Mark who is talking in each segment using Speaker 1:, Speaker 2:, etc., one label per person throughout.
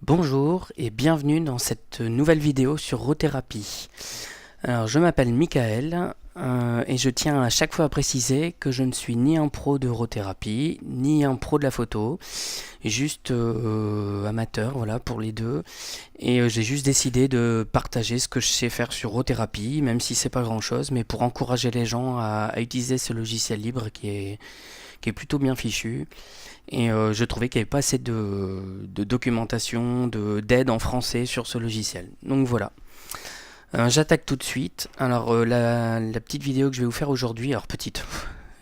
Speaker 1: Bonjour et bienvenue dans cette nouvelle vidéo sur Rothérapie. Alors je m'appelle Michael et je tiens à chaque fois à préciser que je ne suis ni un pro de Rothérapie, ni un pro de la photo, juste amateur voilà pour les deux. Et j'ai juste décidé de partager ce que je sais faire sur Rothérapie, même si c'est pas grand chose, mais pour encourager les gens à utiliser ce logiciel libre qui est plutôt bien fichu. Et je trouvais qu'il n'y avait pas assez de documentation, d'aide en français sur ce logiciel. Donc voilà. J'attaque tout de suite. Alors la petite vidéo que je vais vous faire aujourd'hui, alors petite,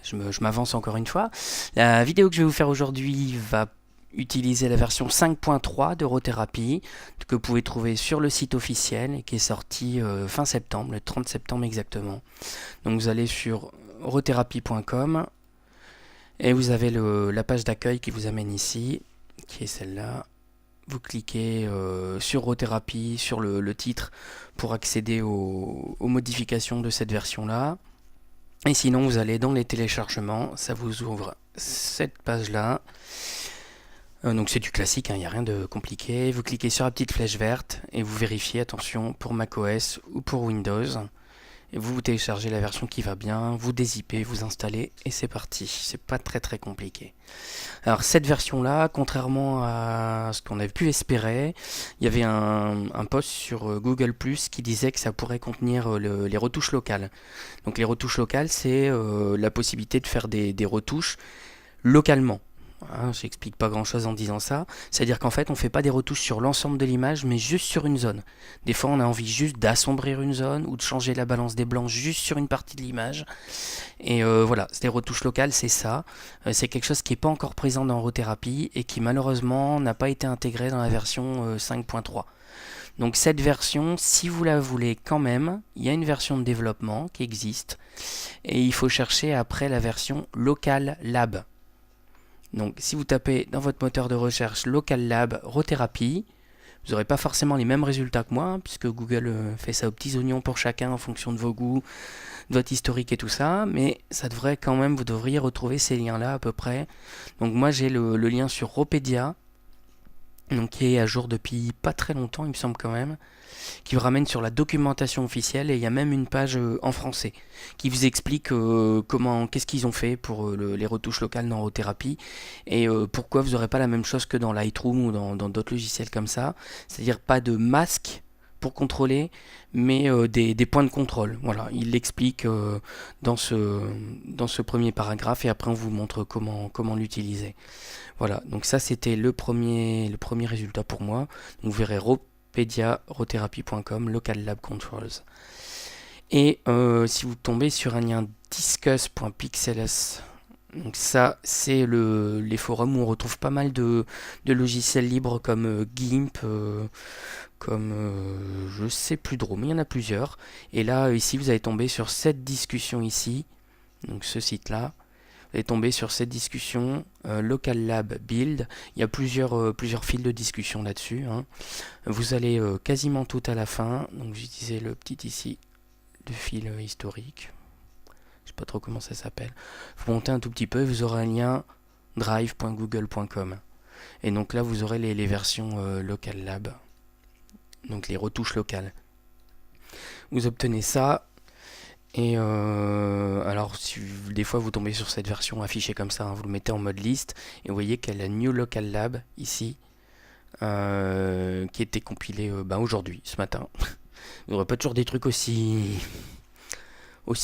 Speaker 1: je m'avance encore une fois. La vidéo que je vais vous faire aujourd'hui va utiliser la version 5.3 d'Eurothérapie que vous pouvez trouver sur le site officiel et qui est sorti fin septembre, le 30 septembre exactement. Donc vous allez sur eurothérapie.com et vous avez la page d'accueil qui vous amène ici, qui est celle-là. Vous cliquez sur Rothérapie, sur le titre, pour accéder aux modifications de cette version-là. Et sinon, vous allez dans les téléchargements, ça vous ouvre cette page-là. Donc c'est du classique, il n'y a rien de compliqué. Vous cliquez sur la petite flèche verte et vous vérifiez, attention, pour macOS ou pour Windows. Et vous téléchargez la version qui va bien, vous dézippez, vous installez et c'est parti. C'est pas très compliqué. Alors cette version-là, contrairement à ce qu'on avait pu espérer, il y avait un post sur Google Plus qui disait que ça pourrait contenir les retouches locales. Donc les retouches locales, c'est la possibilité de faire des retouches localement. Hein, j'explique pas grand chose en disant ça. C'est-à-dire qu'en fait, on fait pas des retouches sur l'ensemble de l'image, mais juste sur une zone. Des fois, on a envie juste d'assombrir une zone ou de changer la balance des blancs juste sur une partie de l'image. Et voilà, des retouches locales, c'est ça. C'est quelque chose qui n'est pas encore présent dans Rothérapie et qui malheureusement n'a pas été intégré dans la version 5.3. Donc cette version, si vous la voulez quand même, il y a une version de développement qui existe et il faut chercher après la version Local Lab. Donc si vous tapez dans votre moteur de recherche Local Lab Rothérapie, vous n'aurez pas forcément les mêmes résultats que moi, puisque Google fait ça aux petits oignons pour chacun en fonction de vos goûts, de votre historique et tout ça, mais ça devrait quand même, vous devriez retrouver ces liens-là à peu près. Donc moi j'ai le lien sur Ropedia, donc qui est à jour depuis pas très longtemps, il me semble quand même, qui vous ramène sur la documentation officielle et il y a même une page en français qui vous explique qu'est-ce qu'ils ont fait pour les retouches locales dans Rothérapie et pourquoi vous n'aurez pas la même chose que dans Lightroom ou dans d'autres logiciels comme ça, c'est-à-dire pas de masque pour contrôler, mais des points de contrôle. Voilà, il l'explique dans ce premier paragraphe et après on vous montre comment l'utiliser. Voilà, donc ça c'était le premier résultat pour moi. Donc vous verrez Ropedia, rothérapie.com, Local Lab Controls. Et si vous tombez sur un lien discuss.pixels, donc ça c'est les forums où on retrouve pas mal de logiciels libres comme GIMP, comme je sais plus trop, mais il y en a plusieurs. Et là ici vous allez tomber sur cette discussion ici, donc ce site là. Vous allez tomber sur cette discussion Local Lab Build. Il y a plusieurs fils de discussion là-dessus. Hein. Vous allez quasiment tout à la fin. Donc j'utilisais le petit ici, le fil historique. Je sais pas trop comment ça s'appelle. Vous montez un tout petit peu, vous aurez un lien drive.google.com. Et donc là, vous aurez les versions Local Lab. Donc les retouches locales. Vous obtenez ça. Et alors, si des fois vous tombez sur cette version affichée comme ça, hein, vous le mettez en mode liste et vous voyez qu'il y a la New Local Lab ici qui était compilée aujourd'hui, ce matin. Il n'y aurait pas toujours des trucs aussi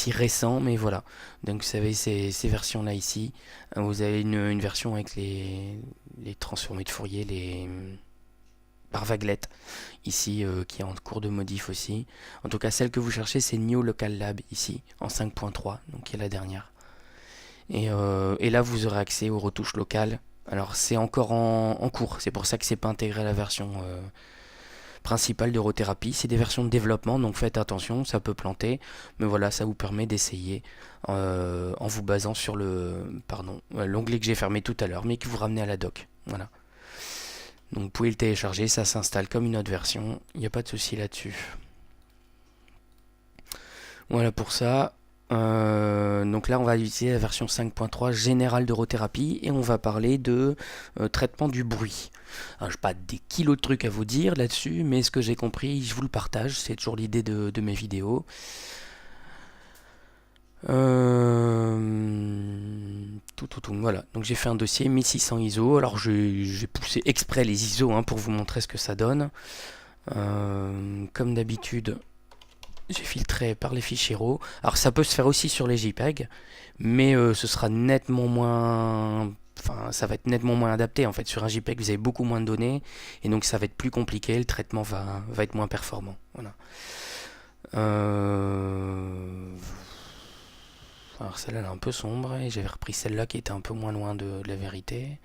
Speaker 1: récents, mais voilà. Donc vous avez ces versions-là ici. Vous avez une version avec les transformés de Fourier, les par vaguelette ici qui est en cours de modif aussi. En tout cas celle que vous cherchez c'est New Local Lab ici en 5.3 donc qui est la dernière. Et là vous aurez accès aux retouches locales. Alors c'est encore en cours, c'est pour ça que c'est pas intégré à la version principale d'Eurothérapie. C'est des versions de développement donc faites attention, ça peut planter. Mais voilà, ça vous permet d'essayer en vous basant sur l'onglet que j'ai fermé tout à l'heure mais qui vous ramenez à la doc. Voilà. Donc vous pouvez le télécharger, ça s'installe comme une autre version, il n'y a pas de souci là-dessus. Voilà pour ça. Donc là, on va utiliser la version 5.3 générale d'Eurothérapie et on va parler de traitement du bruit. Alors, je n'ai pas des kilos de trucs à vous dire là-dessus, mais ce que j'ai compris, je vous le partage. C'est toujours l'idée de mes vidéos. Voilà, donc j'ai fait un dossier 1600 ISO. Alors j'ai poussé exprès les ISO pour vous montrer ce que ça donne. Comme d'habitude, j'ai filtré par les fichiers RAW. Alors ça peut se faire aussi sur les JPEG, mais ce sera nettement moins... Enfin, ça va être nettement moins adapté. En fait, sur un JPEG, vous avez beaucoup moins de données, et donc ça va être plus compliqué. Le traitement va être moins performant. Voilà. Alors celle-là, elle est un peu sombre, et j'avais repris celle-là qui était un peu moins loin de la vérité.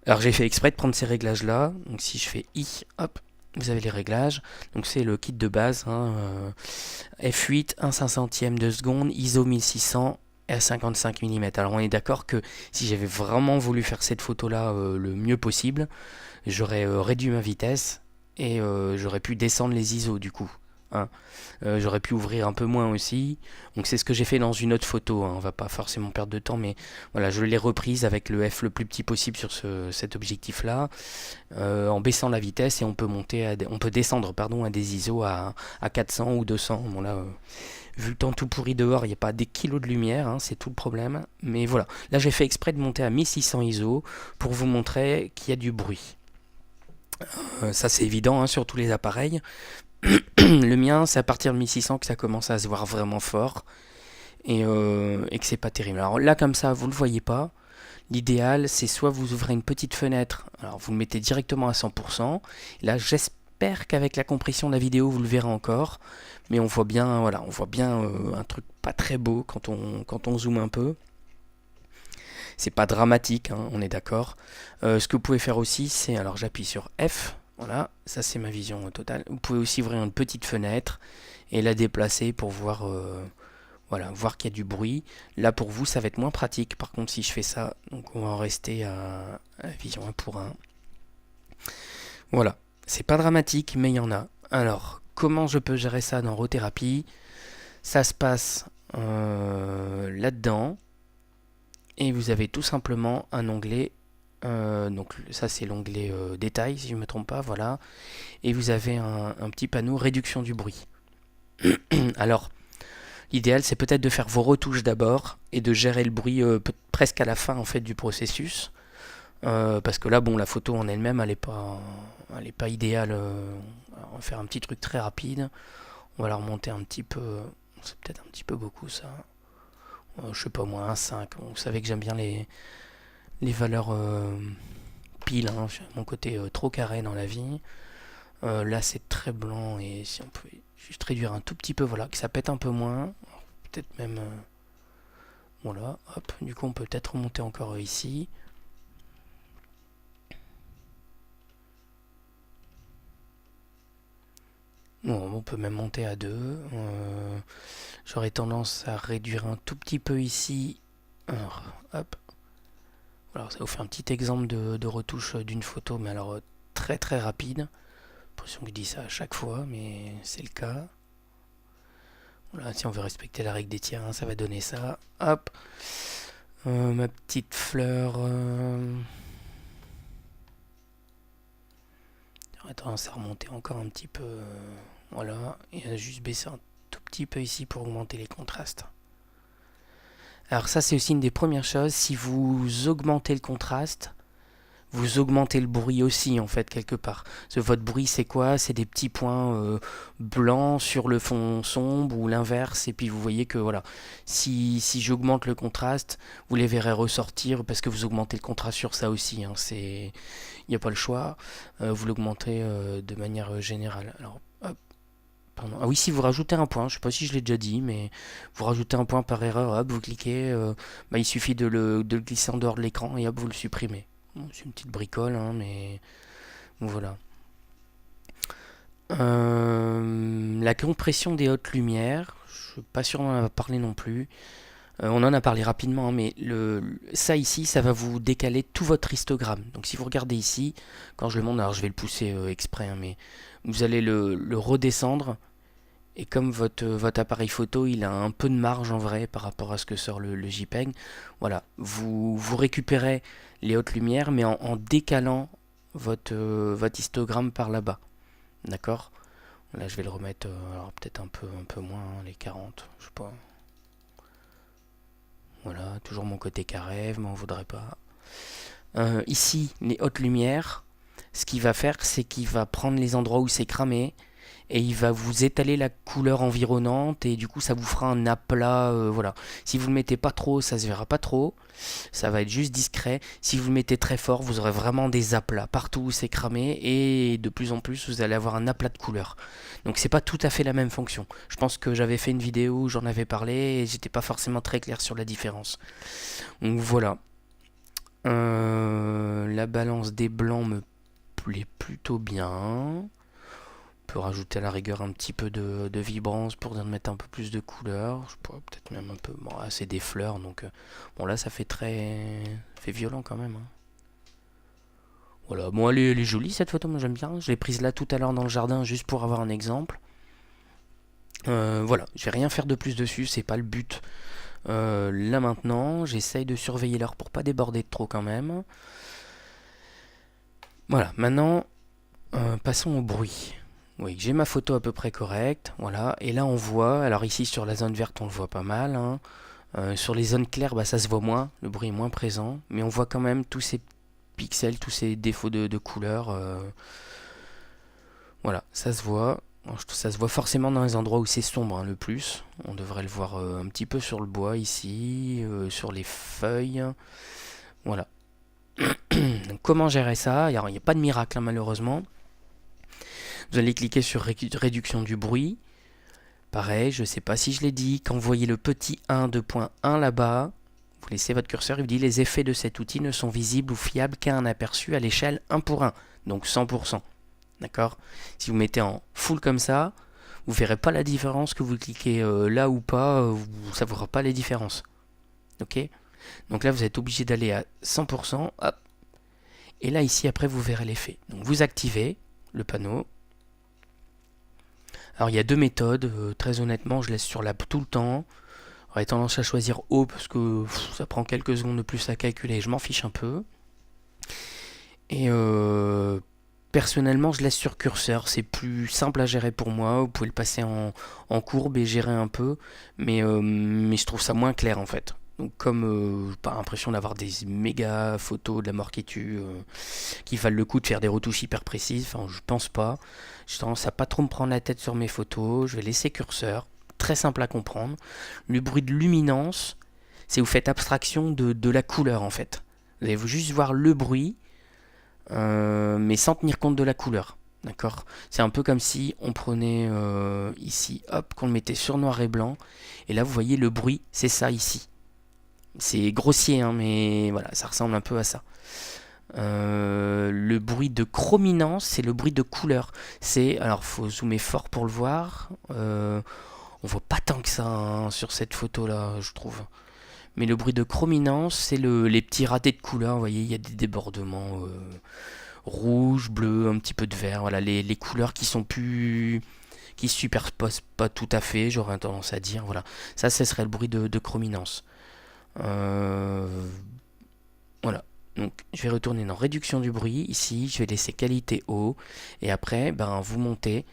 Speaker 1: Alors j'ai fait exprès de prendre ces réglages-là. Donc si je fais I, hop, vous avez les réglages. Donc c'est le kit de base, f8, 1/500 de seconde, ISO 1600 et à 55 mm. Alors on est d'accord que si j'avais vraiment voulu faire cette photo-là le mieux possible, j'aurais réduit ma vitesse et j'aurais pu descendre les ISO du coup. J'aurais pu ouvrir un peu moins aussi. Donc c'est ce que j'ai fait dans une autre photo. On va pas forcément perdre de temps, mais voilà, je l'ai reprise avec le F le plus petit possible sur cet objectif-là, en baissant la vitesse, et on peut descendre à des ISO à 400 ou 200. Bon là, vu le temps tout pourri dehors, il n'y a pas des kilos de lumière, c'est tout le problème. Mais voilà, là j'ai fait exprès de monter à 1600 ISO pour vous montrer qu'il y a du bruit. Ça c'est évident sur tous les appareils. Le mien, c'est à partir de 1600 que ça commence à se voir vraiment fort et que c'est pas terrible. Alors là, comme ça, vous le voyez pas. L'idéal, c'est soit vous ouvrez une petite fenêtre, alors vous le mettez directement à 100%. Là, j'espère qu'avec la compression de la vidéo, vous le verrez encore. Mais on voit bien, voilà, on voit bien un truc pas très beau quand on zoome un peu. C'est pas dramatique, on est d'accord. Ce que vous pouvez faire aussi, c'est, alors j'appuie sur F. Voilà, ça c'est ma vision totale. Vous pouvez aussi ouvrir une petite fenêtre et la déplacer pour voir, voir qu'il y a du bruit. Là pour vous ça va être moins pratique. Par contre si je fais ça, donc on va en rester à la vision 1:1. Voilà, c'est pas dramatique mais il y en a. Alors comment je peux gérer ça dans Eurothérapie? Ça se passe là-dedans et vous avez tout simplement un onglet. Donc ça c'est l'onglet détail si je ne me trompe pas, voilà. Et vous avez un petit panneau réduction du bruit. Alors l'idéal c'est peut-être de faire vos retouches d'abord et de gérer le bruit presque à la fin en fait du processus. Parce que là bon, la photo en elle-même elle est pas idéale. On va faire un petit truc très rapide. On va la remonter un petit peu. C'est peut-être un petit peu beaucoup ça. Je sais pas moi, un 5. Vous savez que j'aime bien les valeurs pile, mon côté trop carré dans la vie. Là c'est très blanc et si on pouvait juste réduire un tout petit peu, voilà, que ça pète un peu moins, peut-être même voilà, hop, du coup on peut peut-être remonter encore ici. Bon, on peut même monter à 2. J'aurais tendance à réduire un tout petit peu ici. Alors, hop. Alors ça vous fait un petit exemple de retouche d'une photo, mais alors très très rapide. J'ai l'impression que je dis ça à chaque fois, mais c'est le cas. Voilà, si on veut respecter la règle des tiers, ça va donner ça. Hop. Ma petite fleur. J'aurais tendance à remonter encore un petit peu. Voilà. Et à juste baisser un tout petit peu ici pour augmenter les contrastes. Alors ça c'est aussi une des premières choses. Si vous augmentez le contraste, vous augmentez le bruit aussi en fait quelque part. Parce que votre bruit c'est quoi? C'est des petits points blancs sur le fond sombre ou l'inverse. Et puis vous voyez que voilà, si j'augmente le contraste, vous les verrez ressortir parce que vous augmentez le contraste sur ça aussi. Il n'y a pas le choix. Vous l'augmentez de manière générale. Alors hop. Pardon. Ah oui, si vous rajoutez un point, je ne sais pas si je l'ai déjà dit, mais vous rajoutez un point par erreur, hop, vous cliquez, il suffit de le glisser en dehors de l'écran et hop, vous le supprimez. Bon, c'est une petite bricole, mais bon, voilà. La compression des hautes lumières, je ne suis pas sûr d'en avoir parlé non plus. On en a parlé rapidement, mais ça ici, ça va vous décaler tout votre histogramme. Donc si vous regardez ici, quand je le montre, alors je vais le pousser exprès, mais vous allez le redescendre Et comme votre appareil photo, il a un peu de marge en vrai par rapport à ce que sort le JPEG, voilà, vous récupérez les hautes lumières, mais en décalant votre histogramme par là-bas. D'accord? Là, je vais le remettre, alors peut-être un peu moins, hein, les 40, je sais pas. Voilà, toujours mon côté carré, mais on voudrait pas. Ici, les hautes lumières, ce qu'il va faire, c'est qu'il va prendre les endroits où c'est cramé et il va vous étaler la couleur environnante et du coup ça vous fera un aplat, voilà. Si vous le mettez pas trop, ça se verra pas trop, ça va être juste discret. Si vous le mettez très fort, vous aurez vraiment des aplats partout où c'est cramé et de plus en plus vous allez avoir un aplat de couleur. Donc c'est pas tout à fait la même fonction. Je pense que j'avais fait une vidéo où j'en avais parlé et j'étais pas forcément très clair sur la différence. Donc voilà. La balance des blancs me plaît plutôt bien. On peut rajouter à la rigueur un petit peu de vibrance pour mettre un peu plus de couleur. Je pourrais peut-être même un peu. Bon, là, c'est des fleurs, donc bon, là, ça fait très. Ça fait violent quand même, hein. Voilà, bon, elle est jolie cette photo, moi j'aime bien. Je l'ai prise là tout à l'heure dans le jardin juste pour avoir un exemple. Voilà, je vais rien faire de plus dessus, c'est pas le but. Là maintenant, j'essaye de surveiller l'heure pour pas déborder de trop quand même. Voilà, maintenant, passons au bruit. Oui, j'ai ma photo à peu près correcte, voilà. Et là on voit, alors ici sur la zone verte on le voit pas mal, hein. Sur les zones claires, bah, ça se voit moins, le bruit est moins présent. Mais on voit quand même tous ces pixels, tous ces défauts de couleur. Voilà, ça se voit. Ça se voit forcément dans les endroits où c'est sombre, hein, le plus. On devrait le voir un petit peu sur le bois ici, sur les feuilles. Voilà. Donc, comment gérer ça? Il n'y a pas de miracle, hein, malheureusement. Vous allez cliquer sur réduction du bruit. Pareil, je ne sais pas si je l'ai dit. Quand vous voyez le petit 1 2.1 là-bas, vous laissez votre curseur, il vous dit les effets de cet outil ne sont visibles ou fiables qu'à un aperçu à l'échelle 1 pour 1, donc 100%. D'accord? Si vous mettez en full comme ça, vous ne verrez pas la différence que vous cliquez là ou pas, ça ne vous fera pas les différences. Ok? Donc là, vous êtes obligé d'aller à 100%. Hop. Et là, ici, après, vous verrez l'effet. Donc vous activez le panneau. Alors il y a deux méthodes. Très honnêtement, je laisse sur l'app tout le temps. J'aurais tendance à choisir haut parce que ça prend quelques secondes de plus à calculer. Je m'en fiche un peu. Et personnellement, je laisse sur curseur. C'est plus simple à gérer pour moi. Vous pouvez le passer en courbe et gérer un peu. Mais je trouve ça moins clair en fait. Donc comme j'ai pas l'impression d'avoir des méga photos de la mort qui tue, qui valent le coup de faire des retouches hyper précises, enfin je pense pas. J'ai tendance à pas trop me prendre la tête sur mes photos. Je vais laisser curseur. Très simple à comprendre. Le bruit de luminance, c'est vous faites abstraction de la couleur en fait. Vous allez juste voir le bruit, mais sans tenir compte de la couleur. D'accord? C'est un peu comme si on prenait ici, hop, qu'on le mettait sur noir et blanc. Et là, vous voyez le bruit, c'est ça ici. C'est grossier, hein, mais voilà, ça ressemble un peu à ça. Le bruit de chrominance, c'est le bruit de couleur. Alors, faut zoomer fort pour le voir. On voit pas tant que ça, hein, sur cette photo-là, je trouve. Mais le bruit de chrominance, c'est les petits ratés de couleurs. Vous voyez, il y a des débordements rouge, bleu, un petit peu de vert. Voilà, les couleurs qui sont plus, qui se superposent pas tout à fait, j'aurais tendance à dire. Voilà, ça, ce serait le bruit de chrominance. Voilà. Donc, je vais retourner dans réduction du bruit. Ici, je vais laisser qualité haut. Et après, ben, vous montez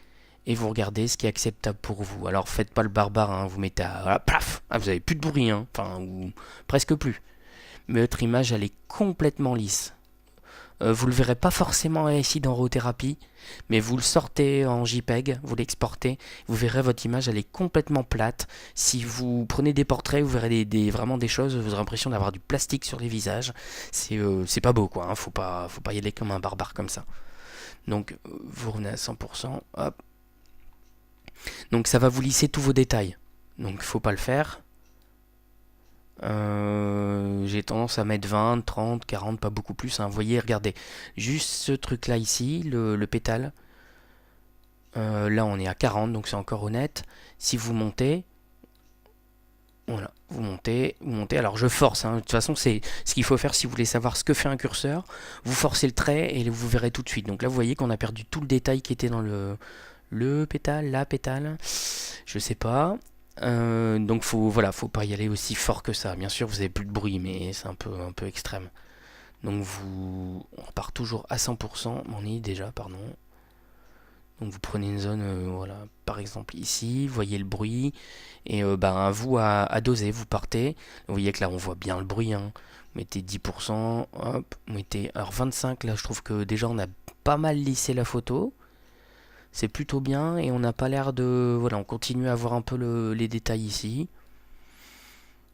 Speaker 1: et vous regardez ce qui est acceptable pour vous. Alors, faites pas le barbare, hein, vous mettez à voilà, paf, ah, vous avez plus de bruit, hein, enfin, ou presque plus. Mais votre image, elle est complètement lisse. Vous le verrez pas forcément ici dans Rothérapie, mais vous le sortez en JPEG, vous l'exportez, vous verrez votre image, elle est complètement plate. Si vous prenez des portraits, vous verrez vraiment des choses, vous aurez l'impression d'avoir du plastique sur les visages. C'est pas beau, quoi, hein, faut pas y aller comme un barbare comme ça. Donc, vous revenez à 100%, hop. Donc, ça va vous lisser tous vos détails. Donc, faut pas le faire. J'ai tendance à mettre 20, 30, 40, pas beaucoup plus, hein. Vous voyez, regardez, juste ce truc là ici, le pétale, là on est à 40, donc c'est encore honnête. Si vous montez, voilà, vous montez, alors je force, hein. De toute façon c'est ce qu'il faut faire si vous voulez savoir ce que fait un curseur, vous forcez le trait et vous verrez tout de suite. Donc là vous voyez qu'on a perdu tout le détail qui était dans le pétale, la pétale, je sais pas. Donc voilà, faut pas y aller aussi fort que ça. Bien sûr, vous avez plus de bruit, mais c'est un peu extrême. Donc on repart toujours à 100%, on y est déjà, pardon. Donc vous prenez une zone, voilà, par exemple ici, vous voyez le bruit, et à vous à doser, vous partez. Vous voyez que là on voit bien le bruit, hein. Vous mettez 10%, hop, vous mettez, alors 25, là je trouve que déjà on a pas mal lissé la photo. C'est plutôt bien, et on n'a pas l'air de... Voilà, on continue à voir un peu les détails ici.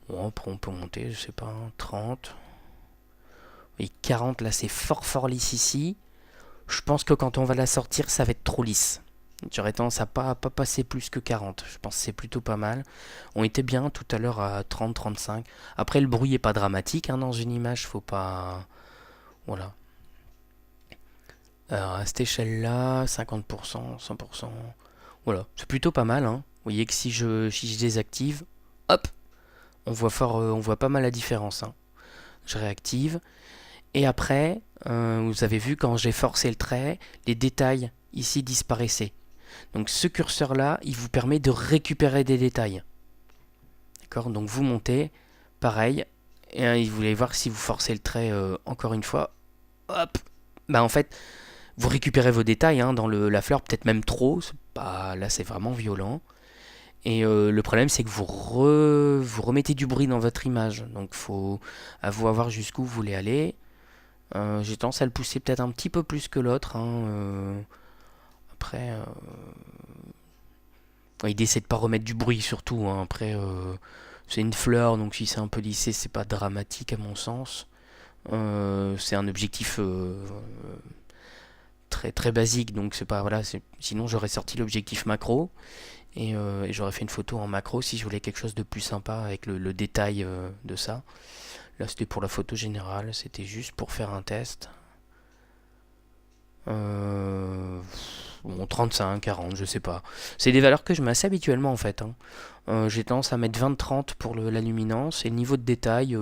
Speaker 1: Bon, après on peut monter, je sais pas, 30. Et 40, là c'est fort lisse ici. Je pense que quand on va la sortir, ça va être trop lisse. J'aurais tendance à pas passer plus que 40. Je pense que c'est plutôt pas mal. On était bien tout à l'heure à 30-35. Après, le bruit est pas dramatique, hein, dans une image. Faut pas... Voilà. Alors, à cette échelle-là, 50%, 100%. Voilà. C'est plutôt pas mal, hein. Vous voyez que si je désactive, hop, on voit pas mal la différence, hein. Je réactive. Et après, vous avez vu quand j'ai forcé le trait, les détails ici disparaissaient. Donc ce curseur-là, il vous permet de récupérer des détails. D'accord? Donc vous montez, pareil, et vous voulez voir si vous forcez le trait encore une fois. Hop! En fait, vous récupérez vos détails, hein, dans la fleur, peut-être même trop. Là, c'est vraiment violent. Et le problème, c'est que vous remettez du bruit dans votre image. Donc faut à vous voir jusqu'où vous voulez aller. J'ai tendance à le pousser peut-être un petit peu plus que l'autre, hein. Après, il essaie de pas remettre du bruit surtout, hein. Après, c'est une fleur, donc si c'est un peu lissé, c'est pas dramatique à mon sens. C'est un objectif très basique, donc c'est pas... Voilà, sinon j'aurais sorti l'objectif macro. Et j'aurais fait une photo en macro si je voulais quelque chose de plus sympa avec le détail de ça. Là c'était pour la photo générale, c'était juste pour faire un test. Bon, 35, 40, je sais pas. C'est des valeurs que je mets assez habituellement en fait, hein. J'ai tendance à mettre 20-30 pour la luminance et le niveau de détail,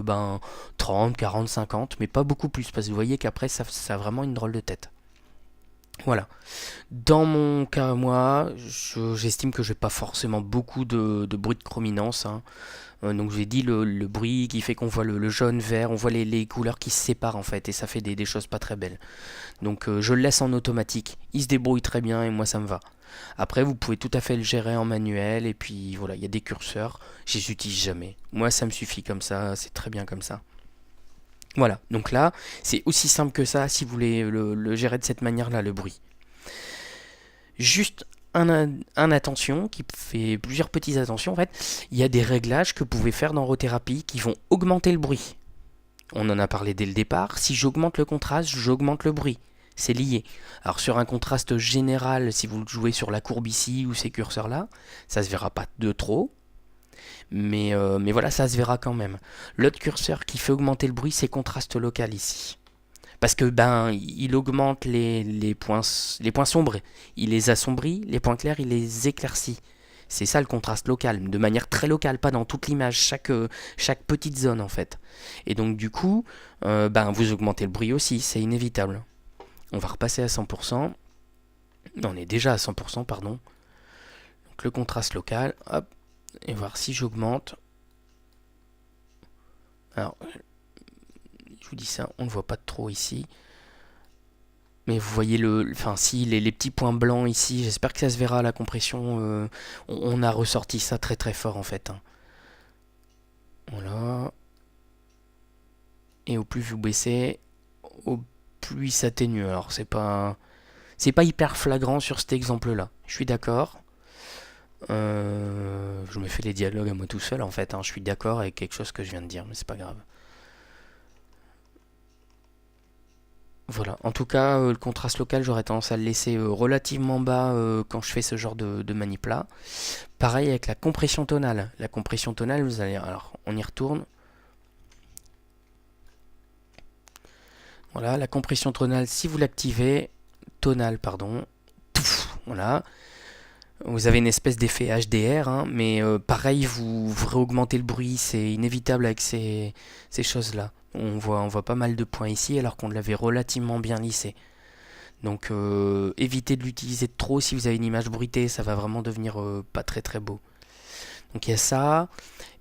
Speaker 1: 30, 40, 50, mais pas beaucoup plus parce que vous voyez qu'après ça a vraiment une drôle de tête. Voilà. Dans mon cas, moi, j'estime que j'ai pas forcément beaucoup de bruit de chrominance, hein. Donc je vous ai dit le bruit qui fait qu'on voit le jaune, vert, on voit les couleurs qui se séparent en fait, et ça fait des choses pas très belles. Donc je le laisse en automatique, il se débrouille très bien et moi ça me va. Après vous pouvez tout à fait le gérer en manuel, et puis voilà, il y a des curseurs, je les utilise jamais. Moi ça me suffit comme ça, c'est très bien comme ça. Voilà, donc là, c'est aussi simple que ça si vous voulez le gérer de cette manière-là, le bruit. Juste un attention, qui fait plusieurs petites attentions en fait. Il y a des réglages que vous pouvez faire dans Rothérapie qui vont augmenter le bruit. On en a parlé dès le départ. Si j'augmente le contraste, j'augmente le bruit. C'est lié. Alors sur un contraste général, si vous jouez sur la courbe ici ou ces curseurs-là, ça se verra pas de trop. Mais voilà, ça se verra quand même. L'autre curseur qui fait augmenter le bruit, c'est contraste local ici. Parce que il augmente les points sombres, il les assombrit, les points clairs, il les éclaircit. C'est ça le contraste local, de manière très locale, pas dans toute l'image, chaque petite zone en fait. Et donc du coup, vous augmentez le bruit aussi, c'est inévitable. On va repasser à 100%. Non, on est déjà à 100%, pardon. Donc le contraste local, hop, et voir si j'augmente. Alors, je vous dis ça, on ne voit pas trop ici. Mais vous voyez les petits points blancs ici, j'espère que ça se verra à la compression. On a ressorti ça très fort en fait, hein. Voilà. Et au plus vous baissez, au plus il s'atténue. Alors c'est pas hyper flagrant sur cet exemple-là. Je suis d'accord. Je me fais les dialogues à moi tout seul en fait, hein. Je suis d'accord avec quelque chose que je viens de dire, mais c'est pas grave. Voilà, en tout cas, le contraste local, j'aurais tendance à le laisser relativement bas quand je fais ce genre de manip là. Pareil avec la compression tonale. La compression tonale, vous allez... Alors, on y retourne. Voilà, la compression tonale, si vous l'activez... Tonale, pardon. Voilà. Vous avez une espèce d'effet HDR, hein, mais pareil, vous réaugmentez le bruit, c'est inévitable avec ces choses-là. On voit pas mal de points ici, alors qu'on l'avait relativement bien lissé. Donc évitez de l'utiliser trop si vous avez une image bruitée, ça va vraiment devenir pas très très beau. Donc il y a ça.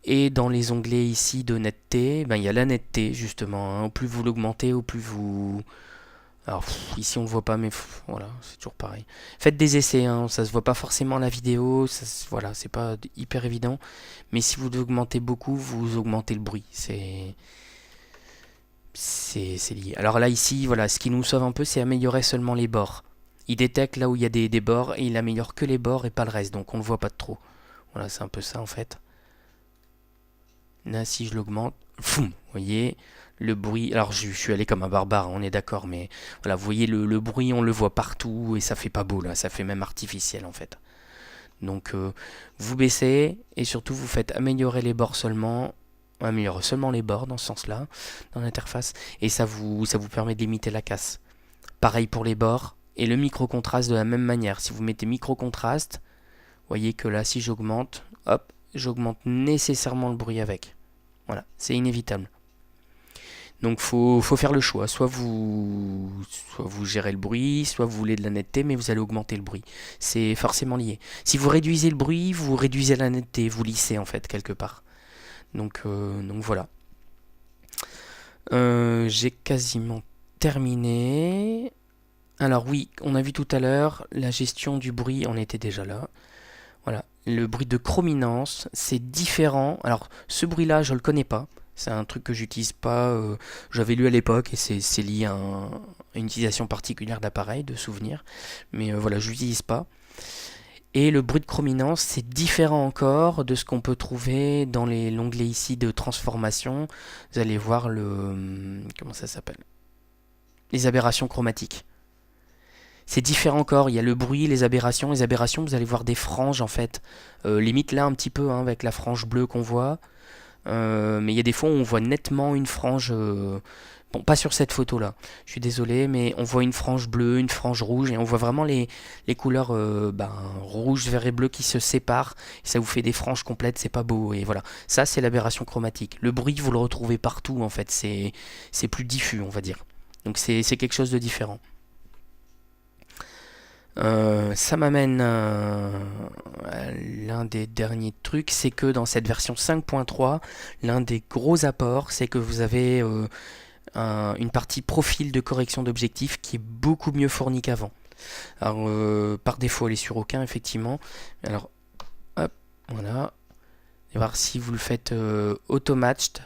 Speaker 1: Et dans les onglets ici de netteté, ben, il y a la netteté justement, hein. Au plus vous l'augmentez, au plus vous... Alors ici on ne voit pas, mais voilà, c'est toujours pareil. Faites des essais, hein, ça se voit pas forcément à la vidéo, voilà, c'est pas hyper évident. Mais si vous augmentez beaucoup, vous augmentez le bruit. C'est lié. Alors là ici, voilà, ce qui nous sauve un peu, c'est améliorer seulement les bords. Il détecte là où il y a des bords et il améliore que les bords et pas le reste, donc on le voit pas de trop. Voilà, c'est un peu ça en fait. Là, si je l'augmente, vous voyez, le bruit. Alors, je suis allé comme un barbare, on est d'accord, mais voilà, vous voyez, le bruit, on le voit partout et ça fait pas beau là, ça fait même artificiel en fait. Donc, vous baissez et surtout, vous faites améliorer les bords seulement. Améliorer seulement les bords dans ce sens-là, dans l'interface, et ça vous permet de limiter la casse. Pareil pour les bords, et le micro-contraste de la même manière. Si vous mettez micro-contraste, vous voyez que là, si j'augmente, hop, j'augmente nécessairement le bruit avec. Voilà, c'est inévitable. Donc faut faire le choix. Soit vous gérez le bruit, soit vous voulez de la netteté, mais vous allez augmenter le bruit. C'est forcément lié. Si vous réduisez le bruit, vous réduisez la netteté, vous lissez en fait quelque part. Donc voilà. J'ai quasiment terminé. Alors oui, on a vu tout à l'heure, la gestion du bruit, on était déjà là. Voilà, le bruit de chrominance, c'est différent. Alors, ce bruit-là, je le connais pas. C'est un truc que j'utilise pas. J'avais lu à l'époque et c'est lié à une utilisation particulière d'appareil, de souvenir. Mais voilà, je l'utilise pas. Et le bruit de chrominance, c'est différent encore de ce qu'on peut trouver dans l'onglet ici de transformation. Vous allez voir comment ça s'appelle? Les aberrations chromatiques. C'est différent encore, il y a le bruit, les aberrations. Les aberrations, vous allez voir des franges en fait. Limite là un petit peu, hein, avec la frange bleue qu'on voit. Mais il y a des fois où on voit nettement une frange... bon, pas sur cette photo là, je suis désolé, mais on voit une frange bleue, une frange rouge, et on voit vraiment les couleurs rouge, vert et bleu qui se séparent. Et ça vous fait des franges complètes, c'est pas beau. Et voilà, ça c'est l'aberration chromatique. Le bruit, vous le retrouvez partout en fait, c'est plus diffus, on va dire. Donc c'est quelque chose de différent. Ça m'amène à l'un des derniers trucs, c'est que dans cette version 5.3, l'un des gros apports, c'est que vous avez une partie profil de correction d'objectif qui est beaucoup mieux fournie qu'avant. Alors, par défaut, elle est sur aucun, effectivement. Alors, hop, voilà. Et voir si vous le faites auto-matched,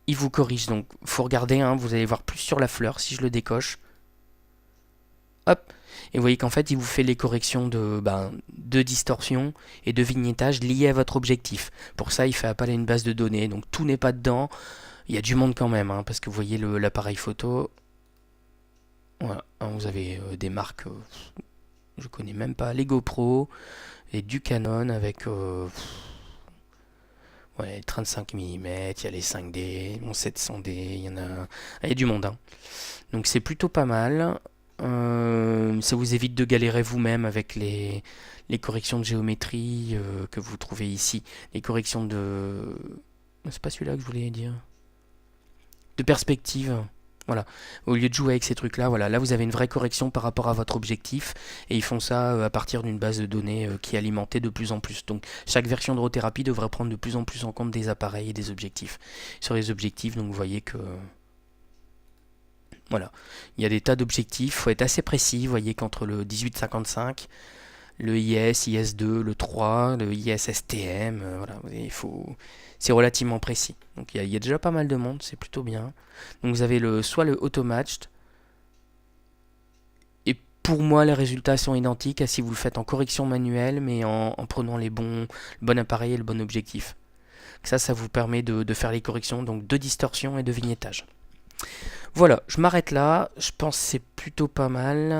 Speaker 1: il vous corrige. Donc, faut regarder, hein, vous allez voir plus sur la fleur si je le décoche. Hop. Et vous voyez qu'en fait, il vous fait les corrections de distorsion et de vignettage liées à votre objectif. Pour ça, il fait appel à une base de données. Donc tout n'est pas dedans. Il y a du monde quand même, hein, parce que vous voyez l'appareil photo. Voilà, hein, vous avez des marques, je connais même pas, les GoPro et du Canon avec ouais, 35 mm, il y a les 5D, bon 700D, il y en a, il y a du monde, hein. Donc c'est plutôt pas mal. Ça vous évite de galérer vous-même avec les corrections de géométrie que vous trouvez ici. Les corrections de... C'est pas celui-là que je voulais dire. De perspective. Voilà. Au lieu de jouer avec ces trucs-là, voilà. Là, vous avez une vraie correction par rapport à votre objectif. Et ils font ça à partir d'une base de données qui est alimentée de plus en plus. Donc, chaque version de Rothérapie devrait prendre de plus en plus en compte des appareils et des objectifs. Sur les objectifs, donc vous voyez que... Voilà, il y a des tas d'objectifs, il faut être assez précis, vous voyez qu'entre le 1855, le IS, IS2, le 3, le IS STM, voilà, c'est relativement précis. Donc il y a déjà pas mal de monde, c'est plutôt bien. Donc vous avez soit le auto-matched, et pour moi les résultats sont identiques à si vous le faites en correction manuelle, mais en prenant le bon appareil et le bon objectif. Ça vous permet de faire les corrections donc de distorsion et de vignettage. Voilà, je m'arrête là. Je pense que c'est plutôt pas mal.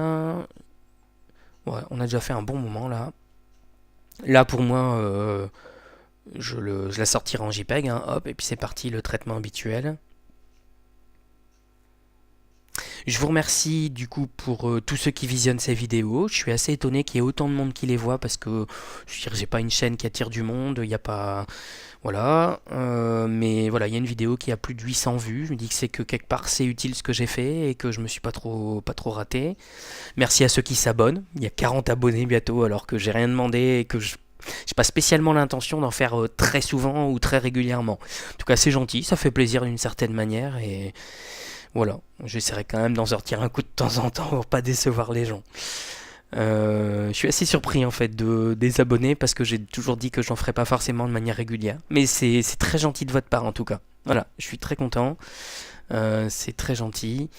Speaker 1: Ouais, on a déjà fait un bon moment là. Là pour moi, je la sortirai en JPEG, hein, hop, et puis c'est parti, le traitement habituel. Je vous remercie du coup pour tous ceux qui visionnent ces vidéos. Je suis assez étonné qu'il y ait autant de monde qui les voit parce que je veux dire, j'ai pas une chaîne qui attire du monde, il n'y a pas... Voilà, mais voilà, il y a une vidéo qui a plus de 800 vues. Je me dis que c'est que quelque part c'est utile ce que j'ai fait et que je me suis pas trop raté. Merci à ceux qui s'abonnent. Il y a 40 abonnés bientôt alors que j'ai rien demandé et que j'ai pas spécialement l'intention d'en faire très souvent ou très régulièrement. En tout cas, c'est gentil, ça fait plaisir d'une certaine manière et voilà, j'essaierai quand même d'en sortir un coup de temps en temps pour pas décevoir les gens. Je suis assez surpris en fait des abonnés parce que j'ai toujours dit que j'en ferais pas forcément de manière régulière. Mais c'est très gentil de votre part en tout cas. Voilà, je suis très content. C'est très gentil.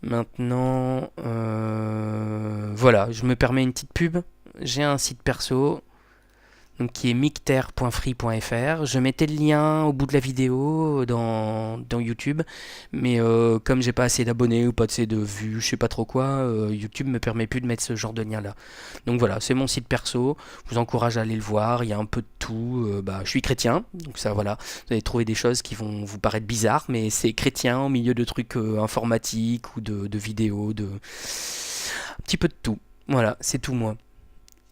Speaker 1: Maintenant, voilà, je me permets une petite pub. J'ai un site perso donc qui est micter.free.fr. Je mettais le lien au bout de la vidéo dans YouTube, mais comme j'ai pas assez d'abonnés ou pas assez de vues, je sais pas trop quoi, YouTube me permet plus de mettre ce genre de lien là. Donc voilà, c'est mon site perso, je vous encourage à aller le voir, il y a un peu de tout. Je suis chrétien, donc ça voilà, vous allez trouver des choses qui vont vous paraître bizarres, mais c'est chrétien au milieu de trucs informatiques ou de vidéos, un petit peu de tout. Voilà, c'est tout moi.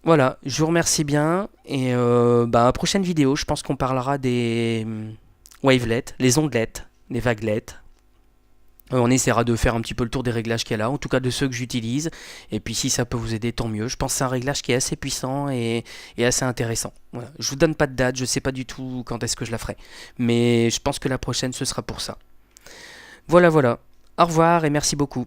Speaker 1: Voilà, je vous remercie bien et à prochaine vidéo, je pense qu'on parlera des wavelets, les ondelettes, les vaguelettes. On essaiera de faire un petit peu le tour des réglages qu'il y a là, en tout cas de ceux que j'utilise. Et puis si ça peut vous aider, tant mieux. Je pense que c'est un réglage qui est assez puissant et assez intéressant. Voilà. Je vous donne pas de date, je sais pas du tout quand est-ce que je la ferai. Mais je pense que la prochaine, ce sera pour ça. Voilà, voilà. Au revoir et merci beaucoup.